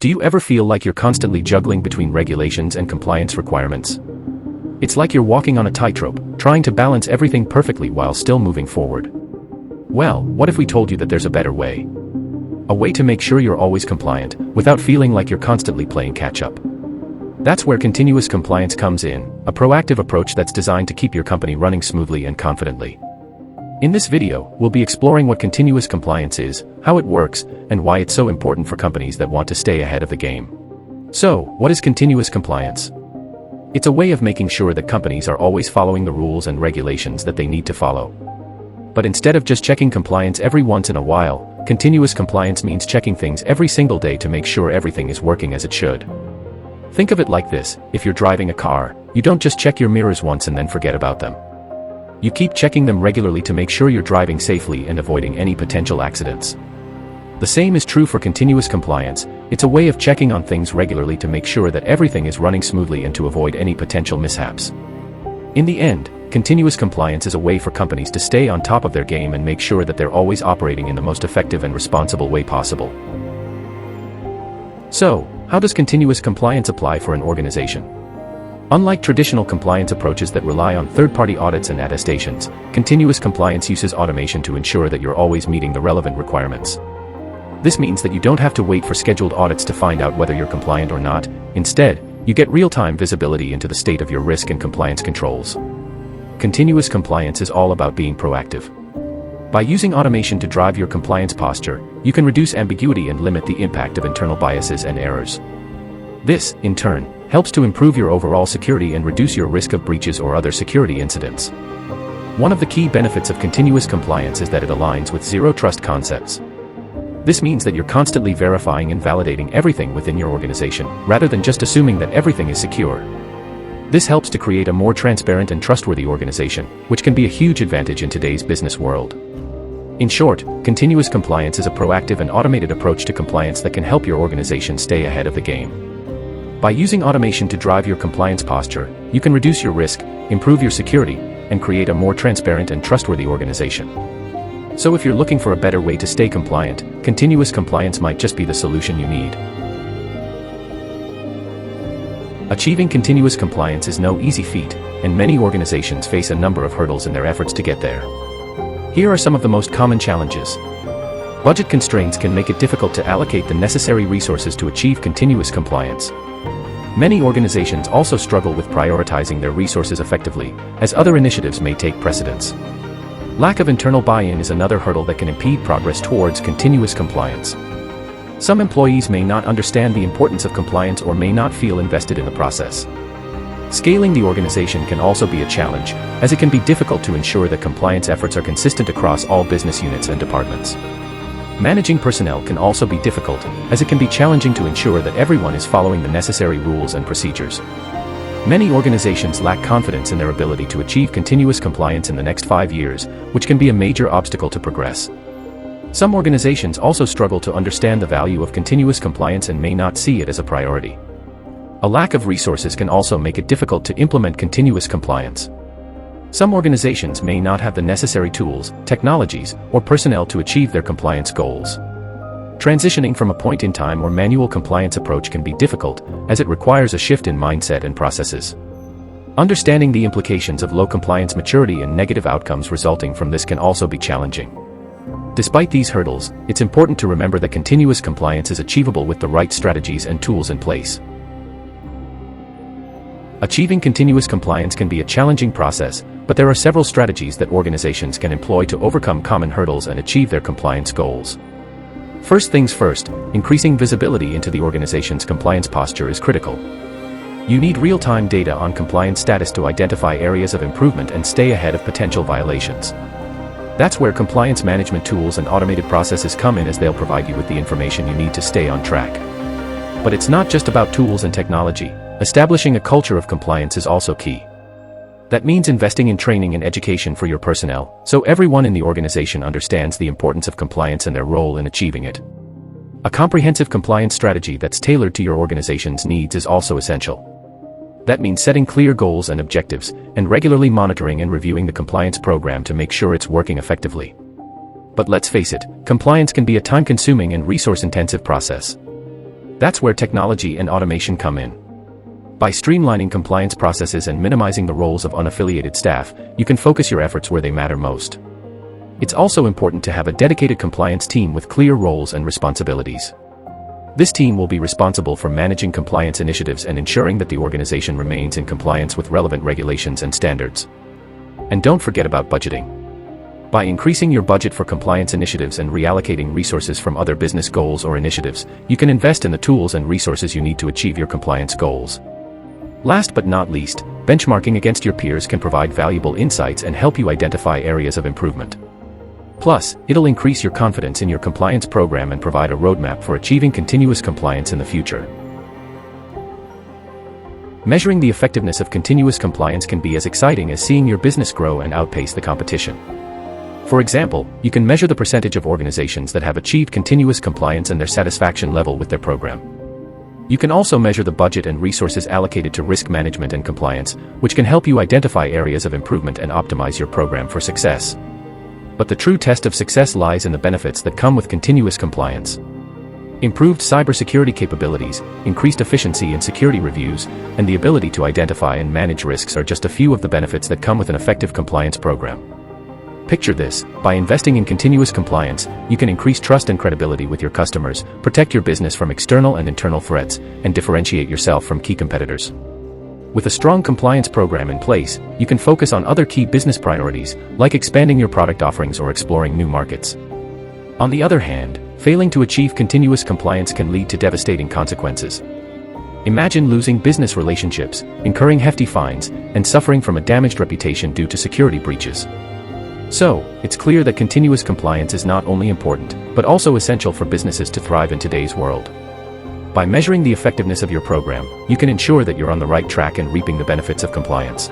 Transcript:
Do you ever feel like you're constantly juggling between regulations and compliance requirements? It's like you're walking on a tightrope, trying to balance everything perfectly while still moving forward. Well, what if we told you that there's a better way? A way to make sure you're always compliant, without feeling like you're constantly playing catch-up. That's where continuous compliance comes in, a proactive approach that's designed to keep your company running smoothly and confidently. In this video, we'll be exploring what continuous compliance is, how it works, and why it's so important for companies that want to stay ahead of the game. So, what is continuous compliance? It's a way of making sure that companies are always following the rules and regulations that they need to follow. But instead of just checking compliance every once in a while, continuous compliance means checking things every single day to make sure everything is working as it should. Think of it like this: if you're driving a car, you don't just check your mirrors once and then forget about them. You keep checking them regularly to make sure you're driving safely and avoiding any potential accidents. The same is true for continuous compliance. It's a way of checking on things regularly to make sure that everything is running smoothly and to avoid any potential mishaps. In the end, continuous compliance is a way for companies to stay on top of their game and make sure that they're always operating in the most effective and responsible way possible. So, how does continuous compliance apply for an organization? Unlike traditional compliance approaches that rely on third-party audits and attestations, continuous compliance uses automation to ensure that you're always meeting the relevant requirements. This means that you don't have to wait for scheduled audits to find out whether you're compliant or not. Instead, you get real-time visibility into the state of your risk and compliance controls. Continuous compliance is all about being proactive. By using automation to drive your compliance posture, you can reduce ambiguity and limit the impact of internal biases and errors. This, in turn, helps to improve your overall security and reduce your risk of breaches or other security incidents. One of the key benefits of continuous compliance is that it aligns with zero-trust concepts. This means that you're constantly verifying and validating everything within your organization, rather than just assuming that everything is secure. This helps to create a more transparent and trustworthy organization, which can be a huge advantage in today's business world. In short, continuous compliance is a proactive and automated approach to compliance that can help your organization stay ahead of the game. By using automation to drive your compliance posture, you can reduce your risk, improve your security, and create a more transparent and trustworthy organization. So if you're looking for a better way to stay compliant, continuous compliance might just be the solution you need. Achieving continuous compliance is no easy feat, and many organizations face a number of hurdles in their efforts to get there. Here are some of the most common challenges. Budget constraints can make it difficult to allocate the necessary resources to achieve continuous compliance. Many organizations also struggle with prioritizing their resources effectively, as other initiatives may take precedence. Lack of internal buy-in is another hurdle that can impede progress towards continuous compliance. Some employees may not understand the importance of compliance or may not feel invested in the process. Scaling the organization can also be a challenge, as it can be difficult to ensure that compliance efforts are consistent across all business units and departments. Managing personnel can also be difficult, as it can be challenging to ensure that everyone is following the necessary rules and procedures. Many organizations lack confidence in their ability to achieve continuous compliance in the next 5 years, which can be a major obstacle to progress. Some organizations also struggle to understand the value of continuous compliance and may not see it as a priority. A lack of resources can also make it difficult to implement continuous compliance. Some organizations may not have the necessary tools, technologies, or personnel to achieve their compliance goals. Transitioning from a point-in-time or manual compliance approach can be difficult, as it requires a shift in mindset and processes. Understanding the implications of low compliance maturity and negative outcomes resulting from this can also be challenging. Despite these hurdles, it's important to remember that continuous compliance is achievable with the right strategies and tools in place. Achieving continuous compliance can be a challenging process, but there are several strategies that organizations can employ to overcome common hurdles and achieve their compliance goals. First things first, increasing visibility into the organization's compliance posture is critical. You need real-time data on compliance status to identify areas of improvement and stay ahead of potential violations. That's where compliance management tools and automated processes come in, as they'll provide you with the information you need to stay on track. But it's not just about tools and technology. Establishing a culture of compliance is also key. That means investing in training and education for your personnel, so everyone in the organization understands the importance of compliance and their role in achieving it. A comprehensive compliance strategy that's tailored to your organization's needs is also essential. That means setting clear goals and objectives, and regularly monitoring and reviewing the compliance program to make sure it's working effectively. But let's face it, compliance can be a time-consuming and resource-intensive process. That's where technology and automation come in. By streamlining compliance processes and minimizing the roles of unaffiliated staff, you can focus your efforts where they matter most. It's also important to have a dedicated compliance team with clear roles and responsibilities. This team will be responsible for managing compliance initiatives and ensuring that the organization remains in compliance with relevant regulations and standards. And don't forget about budgeting. By increasing your budget for compliance initiatives and reallocating resources from other business goals or initiatives, you can invest in the tools and resources you need to achieve your compliance goals. Last but not least, benchmarking against your peers can provide valuable insights and help you identify areas of improvement. Plus, it'll increase your confidence in your compliance program and provide a roadmap for achieving continuous compliance in the future. Measuring the effectiveness of continuous compliance can be as exciting as seeing your business grow and outpace the competition. For example, you can measure the percentage of organizations that have achieved continuous compliance and their satisfaction level with their program. You can also measure the budget and resources allocated to risk management and compliance, which can help you identify areas of improvement and optimize your program for success. But the true test of success lies in the benefits that come with continuous compliance. Improved cybersecurity capabilities, increased efficiency in security reviews, and the ability to identify and manage risks are just a few of the benefits that come with an effective compliance program. Picture this: by investing in continuous compliance, you can increase trust and credibility with your customers, protect your business from external and internal threats, and differentiate yourself from key competitors. With a strong compliance program in place, you can focus on other key business priorities, like expanding your product offerings or exploring new markets. On the other hand, failing to achieve continuous compliance can lead to devastating consequences. Imagine losing business relationships, incurring hefty fines, and suffering from a damaged reputation due to security breaches. So, it's clear that continuous compliance is not only important, but also essential for businesses to thrive in today's world. By measuring the effectiveness of your program, you can ensure that you're on the right track and reaping the benefits of compliance.